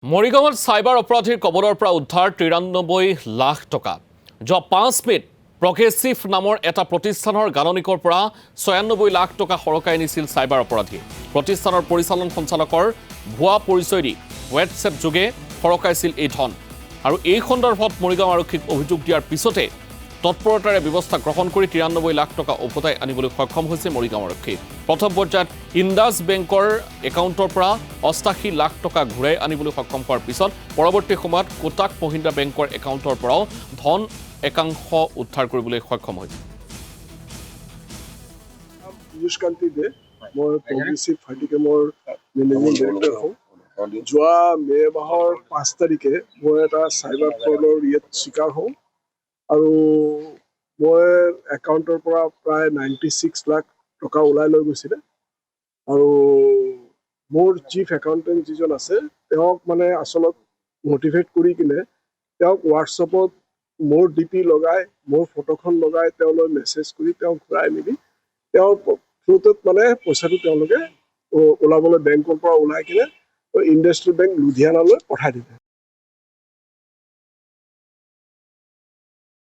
মৰিগাঁৱত চাইবাৰ অপৰাধীৰ কবলৰ পৰা উদ্ধাৰ ৯৩ লাখ টকা। যোৱা ৫ মে'ত প্ৰগ্ৰেছিভ নামৰ এটা প্ৰতিষ্ঠানৰ গাণনিকৰ পৰা ৯৬ লাখ টকা সৰকাই নিছিল চাইবাৰ অপৰাধীয়ে। প্ৰতিষ্ঠানৰ পৰিচালন সঞ্চালকৰ ভুৱা পৰিচয় দি হোৱাটছএপ যোগে সৰকাইছিল এই ধন। আৰু এই সন্দৰ্ভত মৰিগাঁও আৰক্ষীক অভিযোগ দিয়াৰ পিছতে তৎপৰতাৰে ব্যৱস্থা গ্ৰহণ কৰি ৯৩ লাখ টকা উভতাই আনিবলৈ সক্ষম হৈছে মৰিগাঁও আৰক্ষী। প্ৰথম পৰ্যায়ত ইণ্ডাছ বেংকৰ একাউণ্টৰ পৰা ৮৮ লাখ টকা ঘূৰাই আনিবলৈ সক্ষম হোৱাৰ পিছত পৰৱৰ্তী সময়ত কোটাক মহিন্দ্ৰা বেংকৰ একাউণ্টৰ পৰাও ধন একাংশ উদ্ধাৰ কৰিবলৈ সক্ষম হৈছে। মই প্ৰগ্ৰেছিভ ফাইটিকেমৰ মেনেজিং ডাইৰেক্টৰ হওঁ। যোৱা মে' মাহৰ ৫ তাৰিখে মই এটা চাইবাৰ ফ্ৰডৰ চিকাৰ হওঁ আৰু মই একাউণ্টৰ পৰা প্ৰায় ৯৬ লাখ টকা ওলাই লৈ গৈছিলে। আৰু মোৰ চিফ একাউণ্টেণ্ট যিজন আছে তেওঁক মানে আচলত মটিভেট কৰি কিনে তেওঁক হোৱাটছএপত মোৰ ডিপি লগাই মোৰ ফটোখন লগাই তেওঁলৈ মেছেজ কৰি তেওঁক ঘূৰাই মেলি তেওঁৰ থ্ৰুটোত মানে পইচাটো তেওঁলোকে ওলাবলৈ বেংকৰ পৰা ওলাই কিনে ইণ্ডাষ্ট্ৰিয়েল বেংক লুধিয়ানালৈ পঠাই দিলে।